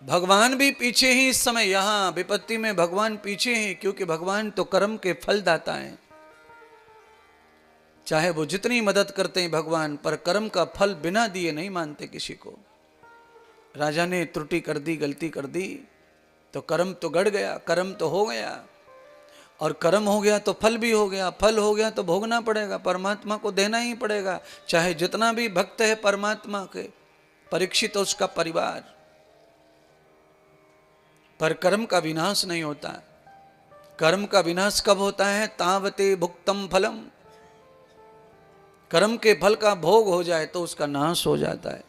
भगवान भी पीछे ही इस समय, यहां विपत्ति में भगवान पीछे हैं, क्योंकि भगवान तो कर्म के फल दाता हैं। चाहे वो जितनी मदद करते हैं भगवान, पर कर्म का फल बिना दिए नहीं मानते किसी को। राजा ने त्रुटि कर दी, गलती कर दी, तो कर्म तो गड़ गया, कर्म तो हो गया, और कर्म हो गया तो फल भी हो गया, फल हो गया तो भोगना पड़ेगा, परमात्मा को देना ही पड़ेगा। चाहे जितना भी भक्त है परमात्मा के, परीक्षित उसका परिवार, पर कर्म का विनाश नहीं होता। कर्म का विनाश कब होता है? तावते भुक्तम फलम, कर्म के फल का भोग हो जाए तो उसका नाश हो जाता है।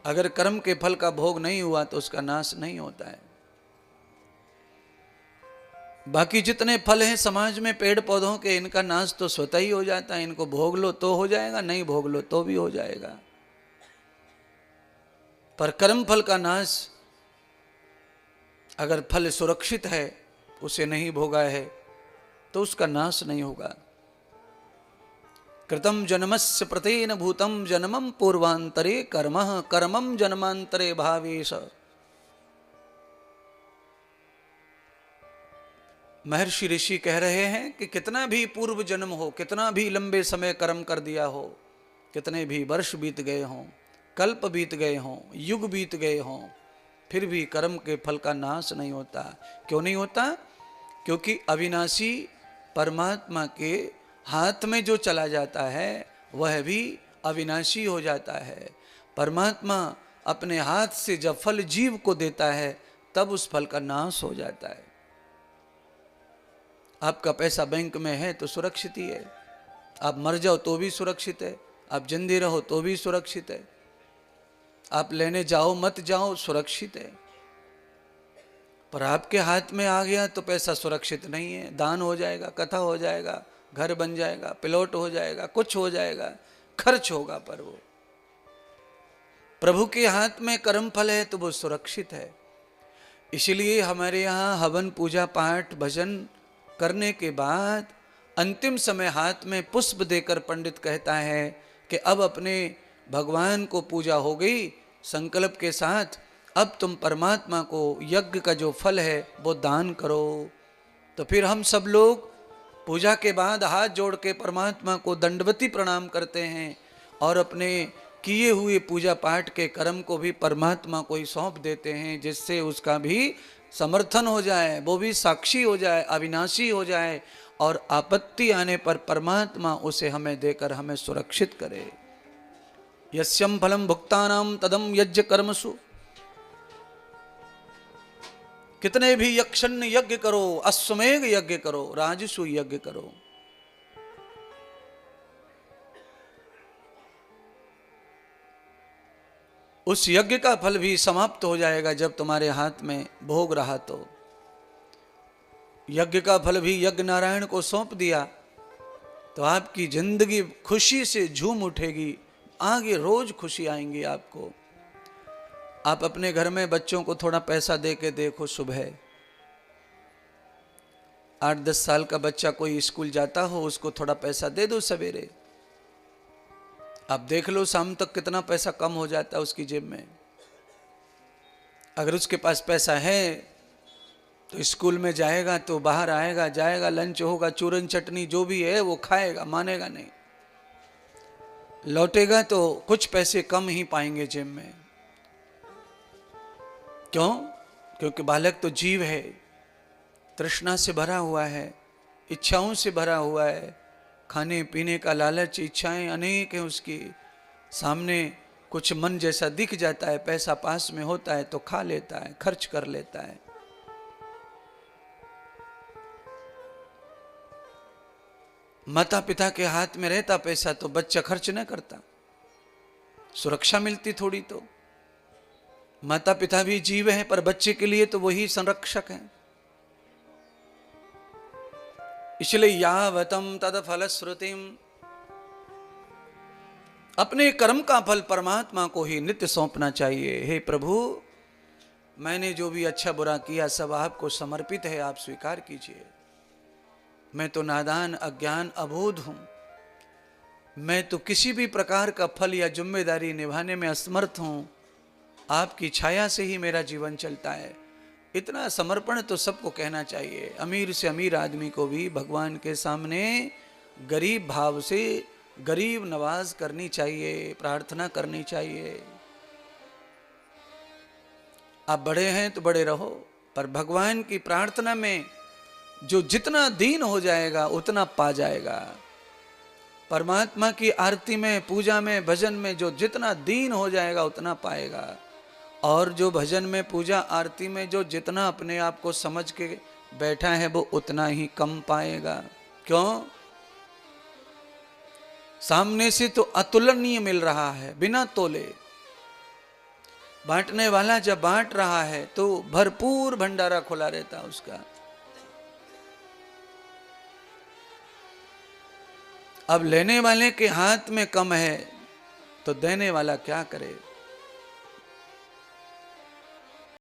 अगर कर्म के फल का भोग नहीं हुआ तो उसका नाश नहीं होता है। बाकी जितने फल हैं समाज में पेड़ पौधों के, इनका नाश तो स्वतः ही हो जाता है। इनको भोग लो तो हो जाएगा, नहीं भोग लो तो भी हो जाएगा। पर कर्म फल का नाश, अगर फल सुरक्षित है, उसे नहीं भोगा है, तो उसका नाश नहीं होगा। कृतम जन्मस्य प्रतेन भूतम जन्मम पूर्वांतरे कर्मः कर्मम जन्मांतरे भावेश। महर्षि ऋषि कह रहे हैं कि कितना भी पूर्व जन्म हो, कितना भी लंबे समय कर्म कर दिया हो, कितने भी वर्ष बीत गए हों, कल्प बीत गए हों, युग बीत गए हों, फिर भी कर्म के फल का नाश नहीं होता। क्यों नहीं होता? क्योंकि अविनाशी परमात्मा के हाथ में जो चला जाता है वह भी अविनाशी हो जाता है। परमात्मा अपने हाथ से जब फल जीव को देता है तब उस फल का नाश हो जाता है। आपका पैसा बैंक में है तो सुरक्षित ही है, आप मर जाओ तो भी सुरक्षित है, आप जिंदे रहो तो भी सुरक्षित है, आप लेने जाओ मत जाओ सुरक्षित है। पर आपके हाथ में आ गया तो पैसा सुरक्षित नहीं है। दान हो जाएगा, कथा हो जाएगा, घर बन जाएगा, प्लॉट हो जाएगा, कुछ हो जाएगा, खर्च होगा, पर वो प्रभु के हाथ में कर्म फल है तो वो सुरक्षित है। इसलिए हमारे यहाँ हवन पूजा पाठ भजन करने के बाद अंतिम समय हाथ में पुष्प देकर पंडित कहता है कि अब अपने भगवान को पूजा हो गई, संकल्प के साथ अब तुम परमात्मा को यज्ञ का जो फल है वो दान करो। तो फिर हम सब लोग पूजा के बाद हाथ जोड़ के परमात्मा को दंडवती प्रणाम करते हैं और अपने किए हुए पूजा पाठ के कर्म को भी परमात्मा को ही सौंप देते हैं, जिससे उसका भी समर्थन हो जाए, वो भी साक्षी हो जाए, अविनाशी हो जाए, और आपत्ति आने पर परमात्मा उसे हमें देकर हमें सुरक्षित करे। यस्यम फलम भुक्तानाम तदम यज्ञ कर्मसु। कितने भी यक्षण्य यज्ञ करो, अश्वमेघ यज्ञ करो, राजसु यज्ञ करो, उस यज्ञ का फल भी समाप्त हो जाएगा जब तुम्हारे हाथ में भोग रहा। तो यज्ञ का फल भी यज्ञ नारायण को सौंप दिया तो आपकी जिंदगी खुशी से झूम उठेगी, आगे रोज खुशी आएंगी आपको। आप अपने घर में बच्चों को थोड़ा पैसा दे के देखो, सुबह 8-10 साल का बच्चा कोई स्कूल जाता हो, उसको थोड़ा पैसा दे दो सवेरे, आप देख लो शाम तक कितना पैसा कम हो जाता है उसकी जेब में। अगर उसके पास पैसा है तो स्कूल में जाएगा, तो बाहर आएगा, जाएगा, लंच होगा, चूरन चटनी जो भी है वो खाएगा, मानेगा नहीं, लौटेगा तो कुछ पैसे कम ही पाएंगे जेब में। क्यों? क्योंकि बालक तो जीव है, तृष्णा से भरा हुआ है, इच्छाओं से भरा हुआ है, खाने पीने का लालच, इच्छाएं अनेक हैं उसकी। सामने कुछ मन जैसा दिख जाता है, पैसा पास में होता है तो खा लेता है, खर्च कर लेता है। माता पिता के हाथ में रहता पैसा तो बच्चा खर्च न करता, सुरक्षा मिलती थोड़ी। तो माता पिता भी जीव हैं, पर बच्चे के लिए तो वही संरक्षक हैं। इसलिए यावतम तद फलश्रुतिम, अपने कर्म का फल परमात्मा को ही नित्य सौंपना चाहिए। हे प्रभु, मैंने जो भी अच्छा बुरा किया सब आपको समर्पित है, आप स्वीकार कीजिए। मैं तो नादान, अज्ञान, अबोध हूं, मैं तो किसी भी प्रकार का फल या जिम्मेदारी निभाने में असमर्थ हूं। आपकी छाया से ही मेरा जीवन चलता है। इतना समर्पण तो सबको कहना चाहिए। अमीर से अमीर आदमी को भी भगवान के सामने गरीब भाव से गरीब नवाज करनी चाहिए, प्रार्थना करनी चाहिए। आप बड़े हैं तो बड़े रहो, पर भगवान की प्रार्थना में जो जितना दीन हो जाएगा उतना पा जाएगा। परमात्मा की आरती में, पूजा में, भजन में जो जितना दीन हो जाएगा उतना पाएगा। और जो भजन में, पूजा, आरती में जो जितना अपने आप को समझ के बैठा है वो उतना ही कम पाएगा। क्यों? सामने से तो अतुलनीय मिल रहा है, बिना तोले। बांटने वाला जब बांट रहा है तो भरपूर भंडारा खुला रहता है उसका। अब लेने वाले के हाथ में कम है तो देने वाला क्या करे।